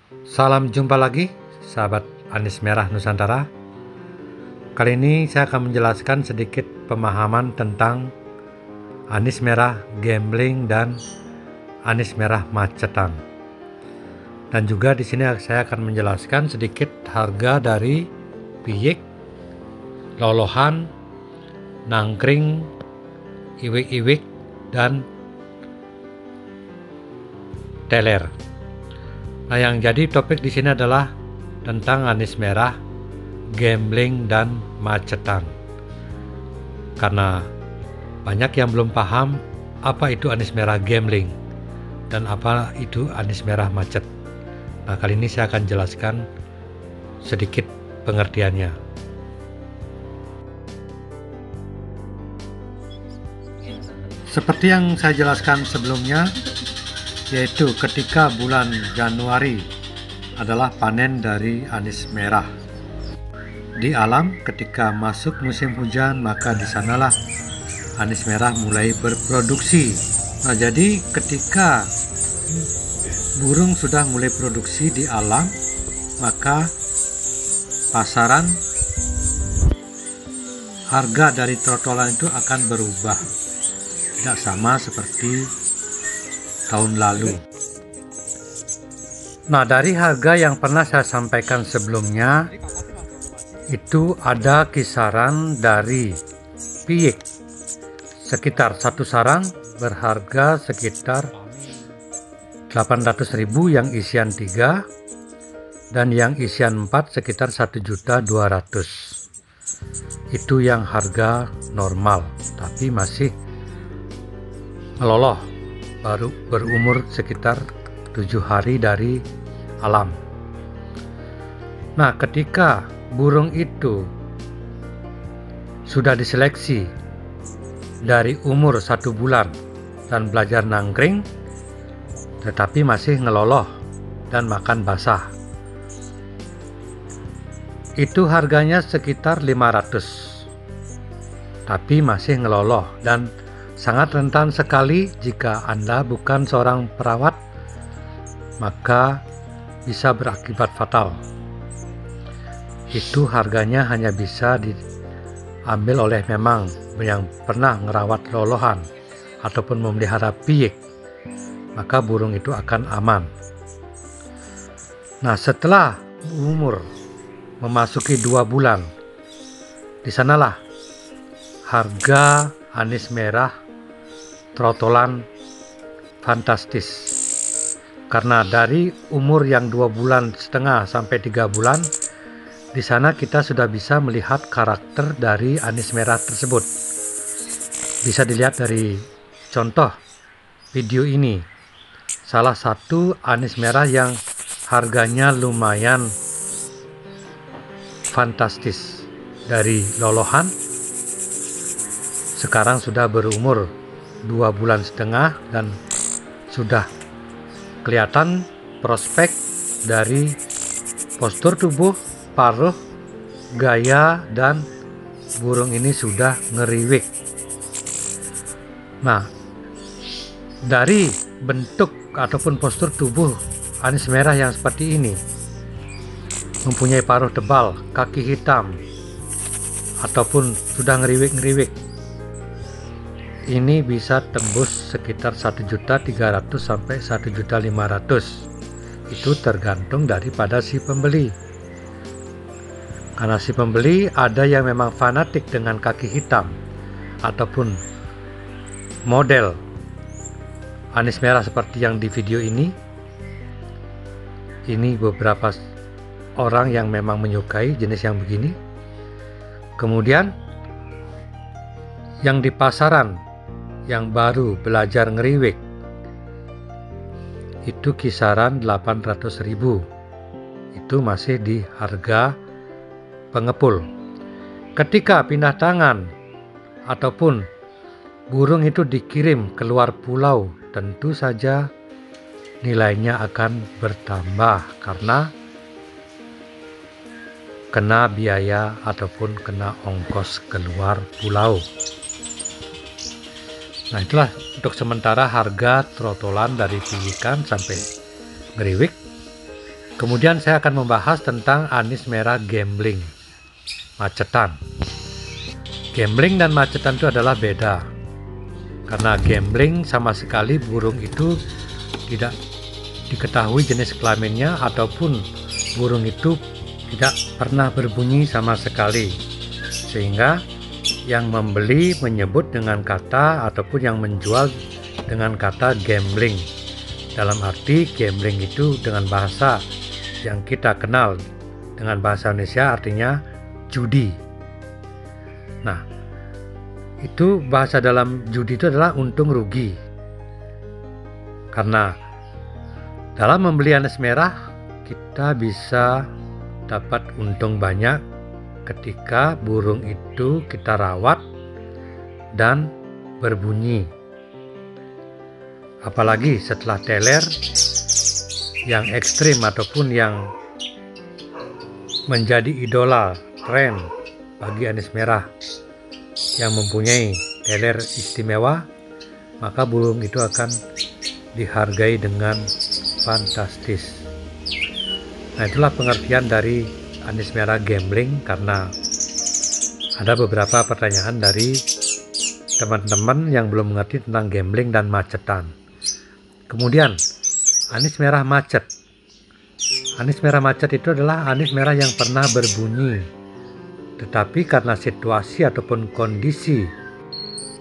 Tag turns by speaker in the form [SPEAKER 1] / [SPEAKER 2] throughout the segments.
[SPEAKER 1] Salam jumpa lagi, sahabat Anis Merah Nusantara. Kali ini saya akan menjelaskan sedikit pemahaman tentang anis merah gambling dan anis merah macetan. Dan juga di sini saya akan menjelaskan sedikit harga dari piyik, lolohan, nangkring, iwik-iwik, dan teler. Nah, yang jadi topik di sini adalah tentang anis merah, gambling, dan macetan. Karena banyak yang belum paham apa itu anis merah gambling dan apa itu anis merah macet. Nah, kali ini saya akan jelaskan sedikit pengertiannya. Seperti yang saya jelaskan sebelumnya, yaitu ketika bulan Januari adalah panen dari anis merah. Di alam ketika masuk musim hujan, maka di sanalah anis merah mulai berproduksi. Nah, jadi ketika burung sudah mulai produksi di alam, maka pasaran harga dari trotolan itu akan berubah. Tidak sama seperti tahun lalu. Nah, dari harga yang pernah saya sampaikan sebelumnya, itu ada kisaran dari piyik sekitar satu sarang berharga sekitar 800.000 yang isian 3 dan yang isian 4 sekitar 1.200.000. Itu yang harga normal, tapi masih meloloh, baru berumur sekitar 7 hari dari alam. Nah, ketika burung itu sudah diseleksi dari umur 1 bulan dan belajar nangkring, tetapi masih ngeloloh dan makan basah, itu harganya sekitar 500, tapi masih ngeloloh dan sangat rentan sekali. Jika Anda bukan seorang perawat, maka bisa berakibat fatal. Itu harganya hanya bisa diambil oleh memang yang pernah merawat lolohan ataupun memelihara piyik, maka burung itu akan aman. Nah, setelah umur memasuki 2 bulan, di sanalah harga anis merah trotolan fantastis. Karena dari umur yang 2,5 bulan sampai 3 bulan, di sana kita sudah bisa melihat karakter dari anis merah tersebut. Bisa dilihat dari contoh video ini. Salah satu anis merah yang harganya lumayan fantastis dari lolohan, sekarang sudah berumur 2,5 bulan dan sudah kelihatan prospek dari postur tubuh, paruh, gaya, dan burung ini sudah ngeriwik. Nah, dari bentuk ataupun postur tubuh anis merah yang seperti ini, mempunyai paruh tebal, kaki hitam, ataupun sudah ngeriwik-ngeriwik, ini bisa tembus sekitar 1.300.000 sampai 1.500.000. Itu tergantung daripada si pembeli. Karena si pembeli ada yang memang fanatik dengan kaki hitam ataupun model anis merah seperti yang di video ini. Ini beberapa orang yang memang menyukai jenis yang begini. Kemudian yang di pasaran yang baru belajar ngeriwik itu kisaran 800.000. Itu masih di harga pengepul. Ketika pindah tangan ataupun burung itu dikirim keluar pulau, tentu saja nilainya akan bertambah karena kena biaya ataupun kena ongkos keluar pulau. Nah, itulah untuk sementara harga trotolan dari piyikan sampai ngeriwik. Kemudian saya akan membahas tentang anis merah gambling, macetan. Gambling dan macetan itu adalah beda. Karena gambling sama sekali burung itu tidak diketahui jenis kelaminnya, ataupun burung itu tidak pernah berbunyi sama sekali, sehingga yang membeli menyebut dengan kata ataupun yang menjual dengan kata gambling. Dalam arti gambling itu dengan bahasa yang kita kenal dengan bahasa Indonesia artinya judi. Nah, itu bahasa dalam judi itu adalah untung rugi. Karena dalam membeli anis merah kita bisa dapat untung banyak ketika burung itu kita rawat dan berbunyi. Apalagi setelah teler yang ekstrim ataupun yang menjadi idola tren bagi anis merah yang mempunyai teler istimewa, maka burung itu akan dihargai dengan fantastis. Nah, itulah pengertian dari anis merah gambling, karena ada beberapa pertanyaan dari teman-teman yang belum mengerti tentang gambling dan macetan. Kemudian anis merah macet. Anis merah macet itu adalah anis merah yang pernah berbunyi, tetapi karena situasi ataupun kondisi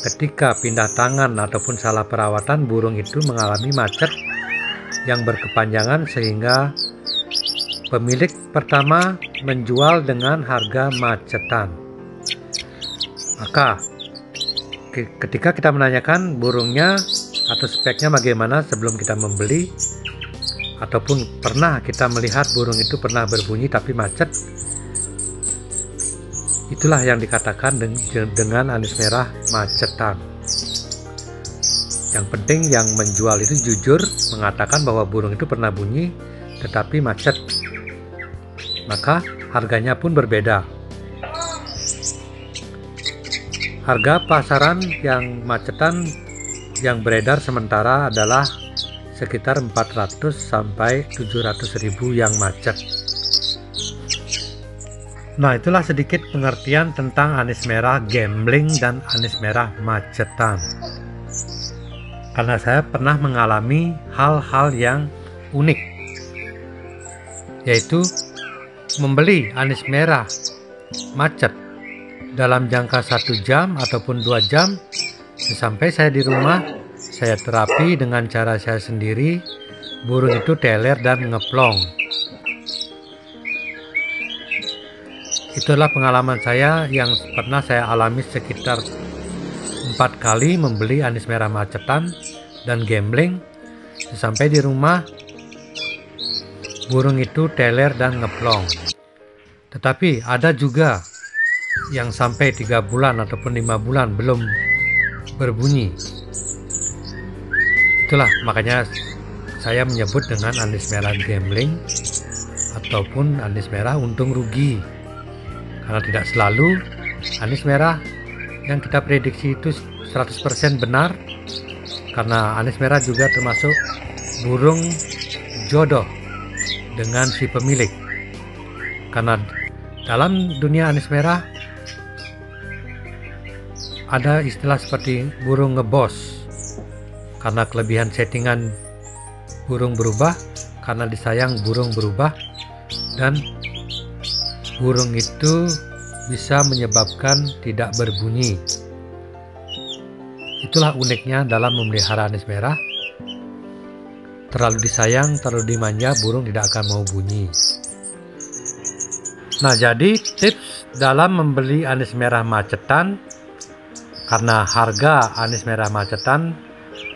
[SPEAKER 1] ketika pindah tangan ataupun salah perawatan, burung itu mengalami macet yang berkepanjangan sehingga pemilik pertama menjual dengan harga macetan. Maka ketika kita menanyakan burungnya atau speknya bagaimana sebelum kita membeli, ataupun pernah kita melihat burung itu pernah berbunyi tapi macet, itulah yang dikatakan dengan anis merah macetan. Yang penting yang menjual itu jujur mengatakan bahwa burung itu pernah bunyi tetapi macet, maka harganya pun berbeda. Harga pasaran yang macetan yang beredar sementara adalah sekitar 400 sampai 700 ribu yang macet. Nah, itulah sedikit pengertian tentang anis merah gambling dan anis merah macetan. Karena saya pernah mengalami hal-hal yang unik, yaitu membeli anis merah macet dalam jangka 1 jam ataupun 2 jam. Sampai saya di rumah, saya terapi dengan cara saya sendiri, burung itu teler dan ngeplong. Itulah pengalaman saya yang pernah saya alami sekitar 4 kali membeli anis merah macetan dan gambling. Sampai di rumah, burung itu teler dan ngeplong. Tetapi ada juga yang sampai 3 bulan ataupun 5 bulan belum berbunyi. Itulah makanya saya menyebut dengan anis merah gambling ataupun anis merah untung rugi, karena tidak selalu anis merah yang kita prediksi itu 100% benar, karena anis merah juga termasuk burung jodoh dengan si pemilik. Karena dalam dunia anis merah ada istilah seperti burung ngebos, karena kelebihan settingan burung berubah, karena disayang burung berubah, dan burung itu bisa menyebabkan tidak berbunyi. Itulah uniknya dalam memelihara anis merah. Terlalu disayang, terlalu dimanja, burung tidak akan mau bunyi. Nah, jadi tips dalam membeli anis merah macetan, karena harga anis merah macetan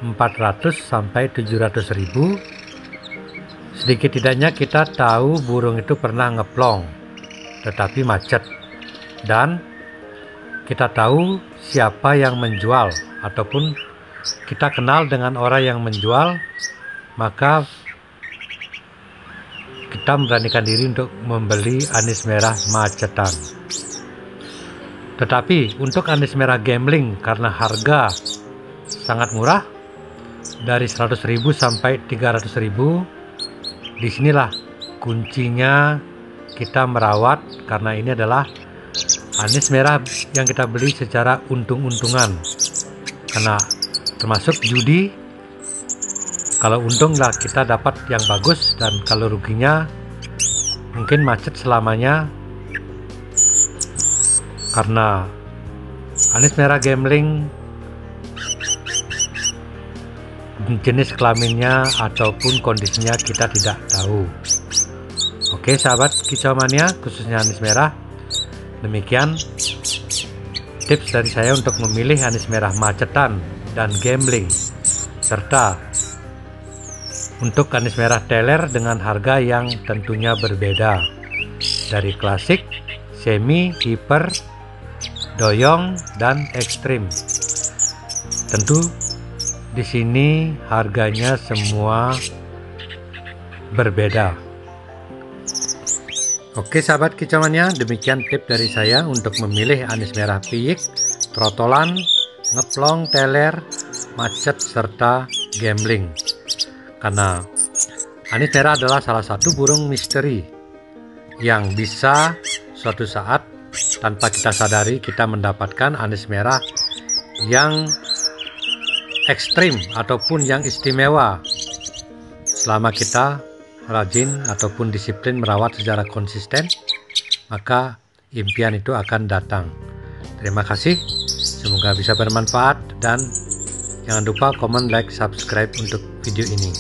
[SPEAKER 1] 400 sampai 700 ribu, sedikit tidaknya kita tahu burung itu pernah ngeplong tetapi macet, dan kita tahu siapa yang menjual ataupun kita kenal dengan orang yang menjual, maka kita memberanikan diri untuk membeli anis merah macetan. Tetapi untuk anis merah gambling, karena harga sangat murah dari 100.000 sampai 300.000, disinilah kuncinya kita merawat, karena ini adalah anis merah yang kita beli secara untung-untungan, karena termasuk judi. Kalau untung lah kita dapat yang bagus, dan kalau ruginya mungkin macet selamanya, karena anis merah gambling jenis kelaminnya ataupun kondisinya kita tidak tahu. Oke sahabat kicau mania, khususnya anis merah, demikian tips dari saya untuk memilih anis merah macetan dan gambling, serta untuk anis merah teler dengan harga yang tentunya berbeda, dari klasik, semi, hiper, doyong, dan ekstrim. Tentu di sini harganya semua berbeda. Oke sahabat kicauannya, demikian tips dari saya untuk memilih anis merah piyik, trotolan, ngeplong, teler, macet, serta gambling. Karena anis merah adalah salah satu burung misteri yang bisa suatu saat tanpa kita sadari kita mendapatkan anis merah yang ekstrim ataupun yang istimewa. Selama kita rajin ataupun disiplin merawat secara konsisten, maka impian itu akan datang. Terima kasih, semoga bisa bermanfaat, dan jangan lupa komen, like, subscribe untuk video ini.